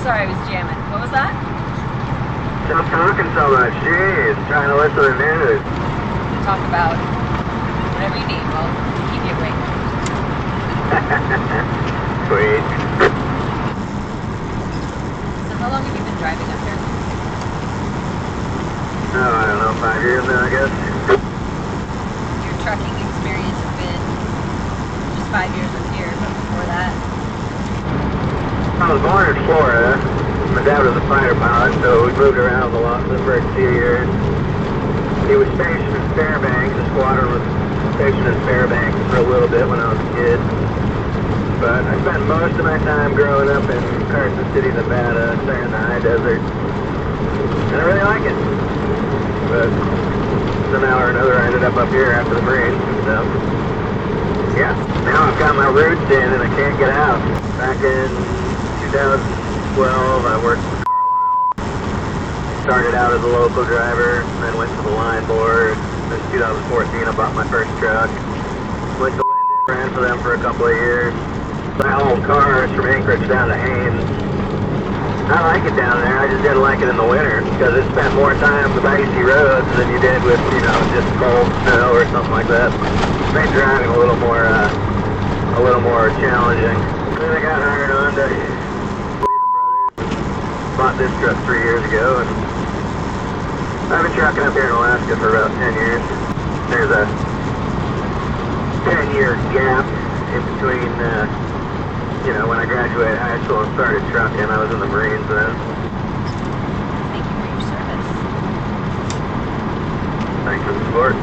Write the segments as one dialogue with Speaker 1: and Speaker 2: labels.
Speaker 1: sorry, I was jamming. What was that?
Speaker 2: Stop talking so much. Jeez, trying to listen to the news.
Speaker 1: Talk about whatever you need. Well, keep you awake.
Speaker 2: Sweet.
Speaker 1: So how long have you been driving up here?
Speaker 2: Oh, I don't know, 5 years now, I guess.
Speaker 1: Your trucking experience has been just 5 years up here, but before that?
Speaker 2: I was born in Florida. My dad was a fighter pilot, so we moved around a lot for the first few years. He was stationed in Fairbanks. The squadron was stationed in Fairbanks for a little bit when I was a kid. But I spent most of my time growing up in Carson City, Nevada, there in the high desert. And I really like it. But somehow or another I ended up here after the Marines. So, yeah, now I've got my roots in and I can't get out. Back in 2012, I worked for started out as a local driver, then went to the line board. In 2014, I bought my first truck. Went to Linden, ran for them for a couple of years. My old cars from Anchorage down to Haines. I like it down there, I just didn't like it in the winter because it spent more time with icy roads than you did with, you know, just cold snow or something like that. It made driving a little more challenging. Then I got hired on to bought this truck 3 years ago, and I've been trucking up here in Alaska for about 10 years. There's a 10-year gap in between, you know, when I graduated high school and started trucking. I was in the Marines then.
Speaker 1: Thank you for your service.
Speaker 2: Thanks for the support.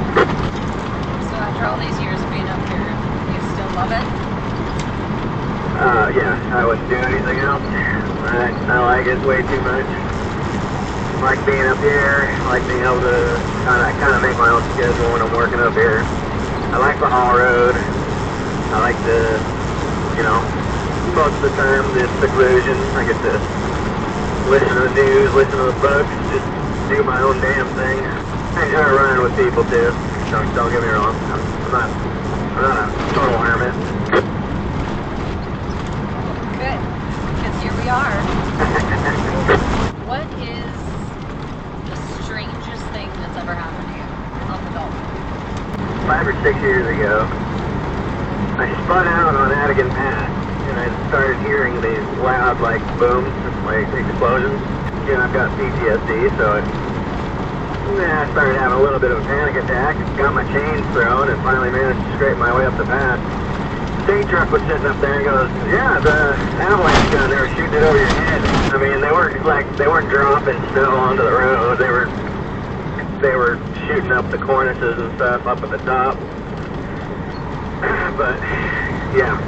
Speaker 1: So after all these years of being up here, you still love it?
Speaker 2: Yeah, I wouldn't do anything else. I like it way too much. Like being up here, like being able to kind of make my own schedule when I'm working up here. I like the haul road. I like the, you know, most of the time the seclusion. I get to listen to the news, listen to the books, just do my own damn thing. I enjoy running with people too. Don't get me wrong. I'm not a total hermit.
Speaker 1: Good, because here we are. What is the strangest thing that's ever happened to you on the Dalton?
Speaker 2: 5 or 6 years ago, I spun out on Adigan Pass, and I started hearing these loud, like, booms, like explosions. You know, I've got PTSD, so I started having a little bit of a panic attack, got my chains thrown, and finally managed to straighten my way up the pass. State truck was sitting up there and goes, yeah, the avalanche gun, they were shooting it over your head. I mean, they weren't dropping snow onto the road. They were shooting up the cornices and stuff up at the top. But yeah,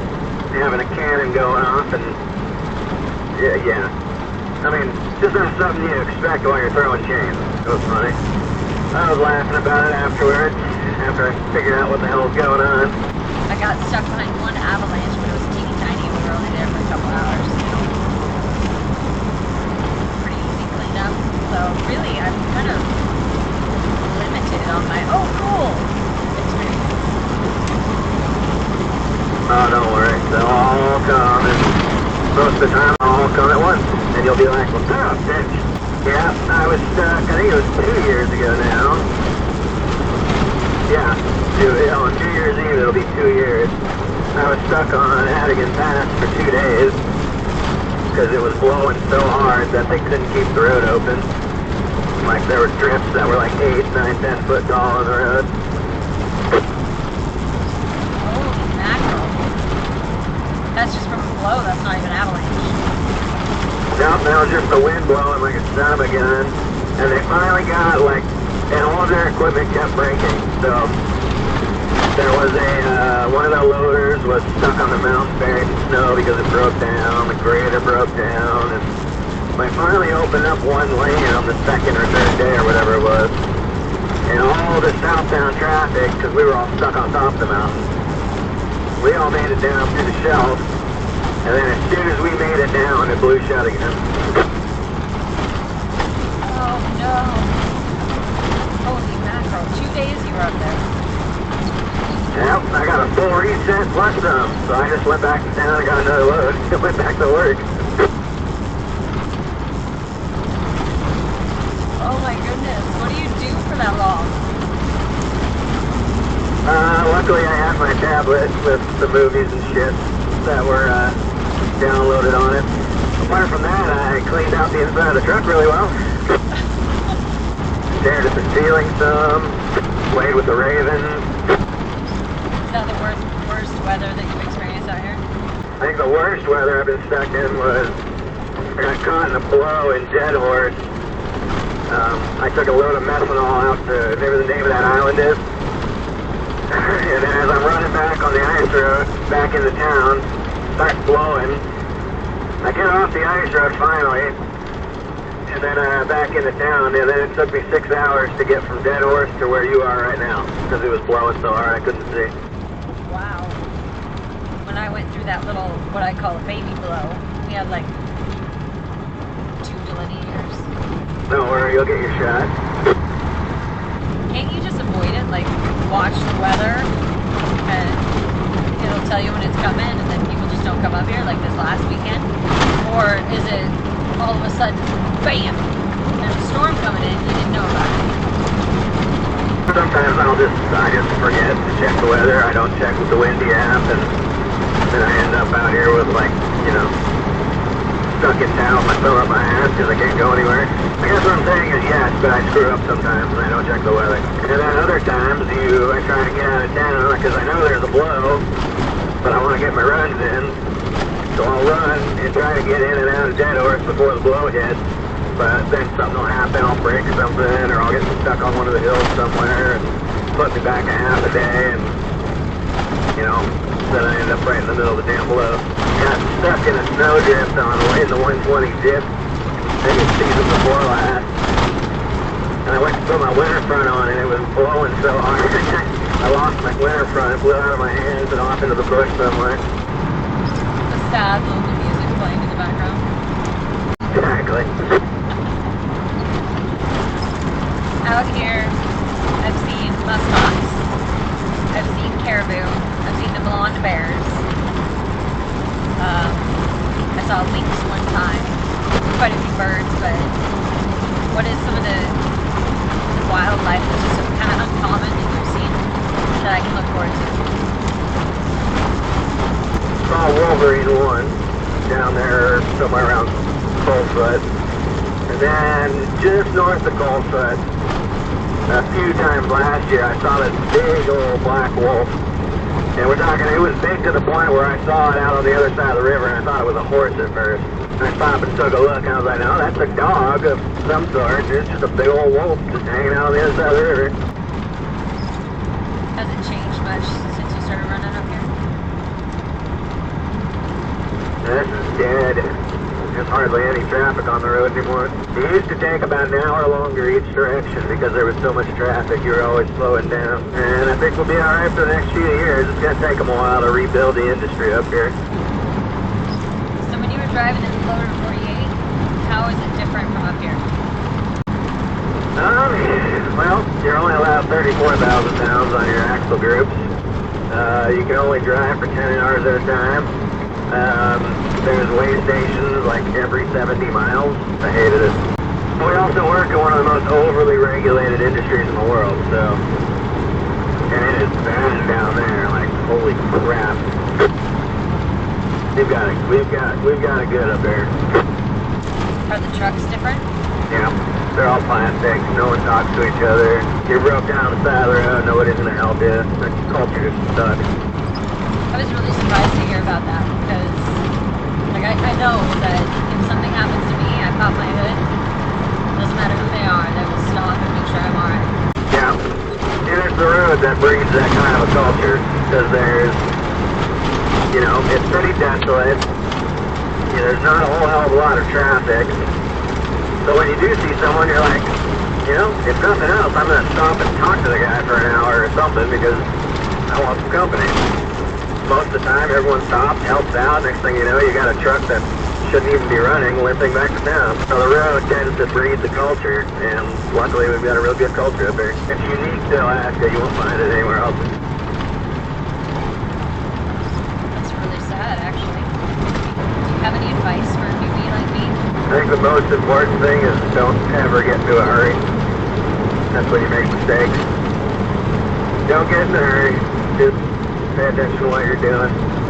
Speaker 2: having a cannon going off and yeah. I mean, just not something you expect while you're throwing chains. It was funny. I was laughing about it afterwards, after I figured out what the hell was going on.
Speaker 1: I got stuck behind one avalanche, but it was teeny tiny. We were only there for a couple hours. Pretty easy cleanup. So really, I'm kind of limited on my cool experience.
Speaker 2: Oh, don't worry. They'll all come, and most of the time they'll all come at once. And you'll be like, well, son of a bitch. Yeah, I was stuck, I think it was 2 years ago now. Yeah, on New Year's Eve it'll be 2 years. I was stuck on Adigan Pass for 2 days because it was blowing so hard that they couldn't keep the road open. Like there were drifts that were like 8, 9, 10 foot tall on the road.
Speaker 1: Holy mackerel. That's just from a blow, that's not even avalanche.
Speaker 2: Nope, that was just the wind blowing like a son of a gun. And they finally got and all of their equipment kept breaking. So there was one of the loaders was stuck on the mountain buried in snow because it broke down. The grader broke down, and they finally opened up one lane on the second or third day or whatever it was. And all the southbound traffic, because we were all stuck on top of the mountain, we all made it down through the shelf. And then as soon as we made it down, it blew shut again.
Speaker 1: Oh no. Holy mackerel. 2 days you were up there.
Speaker 2: Yep, I got a full reset plus some. So I just went back to town and got another load and went back to work. with the movies and shit that were downloaded on it. Apart from that, I cleaned out the inside of the truck really well. Stared at the ceiling some, played with the ravens.
Speaker 1: Is that the worst weather that you've experienced out here?
Speaker 2: I think the worst weather I've been stuck in was I got caught in a blow in Dead Horse. I took a load of methanol out to whatever the name of that island is. And then as I'm running back on the ice road, back into town, starts blowing. I get off the ice road finally, and then back into town, and then it took me 6 hours to get from Dead Horse to where you are right now, because it was blowing so hard I couldn't see.
Speaker 1: Wow. When I went through that little, what I call a baby blow, we had like 2 delineators.
Speaker 2: Don't worry, you'll get your shot.
Speaker 1: Can't you just avoid it? Like, watch the weather, and it'll tell you when it's coming, and then people just don't come up here, like this last weekend? Or is it all of a sudden, bam, there's a storm coming in, you didn't know about it?
Speaker 2: Sometimes I just forget to check the weather. I don't check with the windy app, and then I end up out here with, like, you know, stuck in town with my thumb up my ass because I can't go anywhere. I guess what I'm saying is yes, but I screw up sometimes and I don't check the weather. And then other times I try to get out of town because I know there's a blow, but I want to get my runs in. So I'll run and try to get in and out of Dead Horse before the blow hits. But then something will happen, I'll break something, or I'll get stuck on one of the hills somewhere and put me back a half a day, and, you know, then I end up right in the middle of the damn blow. Got stuck in a snowdrift in the 120 dip. I think it's season before last. And I went to put my winter front on and it was blowing so hard. I lost my winter front. It blew out of my hands and off into the bush somewhere.
Speaker 1: The sad local music playing in the background.
Speaker 2: Exactly.
Speaker 1: Out here, I've seen muskox. I've seen caribou. I've seen the blonde bears. I saw lynx one time. Quite a few birds, but what is some of the wildlife that's just kind of uncommon that you've seen that I can look forward to?
Speaker 2: Saw Wolverine one down there somewhere around Coldfoot. And then just north of Coldfoot, a few times last year, I saw this big old black wolf. And we're talking, it was big to the point where I saw it out on the other side of the river and I thought it was a horse at first. I stopped and took a look and I was like, no, that's a dog of some sort. It's just a big old wolf just hanging out on the other side of the river.
Speaker 1: Has it changed much since you started running up here?
Speaker 2: This is dead. There's hardly any traffic on the road anymore. It used to take about an hour longer each direction because there was so much traffic. You were always slowing down. And I think we'll be alright for the next few years. It's going to take them a while to rebuild the industry up here.
Speaker 1: So when you were driving in the lower 48, how is it different from up here?
Speaker 2: Well, you're only allowed 34,000 pounds on your axle groups. You can only drive for 10 hours at a time. There's way stations like every 70 miles. I hated it. We also work in one of the most overly regulated industries in the world, so, and it is bad down there, like, holy crap. We've got it good up there.
Speaker 1: Are the trucks different?
Speaker 2: Yeah, they're all plastic. No one talks to each other. You're broke down on the side of the road, nobody's gonna help you. The culture just sucks.
Speaker 1: I was really surprised to hear about that because, like, I know that if something happens to me, I pop my hood. Doesn't matter who they are, they will stop and make sure I'm alright.
Speaker 2: Yeah, and it's the road that breeds that kind of a culture because there's, you know, it's pretty desolate. You know, there's not a whole hell of a lot of traffic. So when you do see someone, you're like, you know, if nothing else, I'm going to stop and talk to the guy for an hour or something because I want some company. Most of the time, everyone stops, helps out. Next thing you know, you got a truck that shouldn't even be running, limping back to town. So the road tends to breed the culture, and luckily we've got a real good culture up here. It's unique to Alaska. You won't find it anywhere else.
Speaker 1: That's really sad, actually. Do you have any advice for a newbie like me?
Speaker 2: I think the most important thing is don't ever get into a hurry. That's when you make mistakes. Don't get in a hurry. Just pay attention to what you're doing.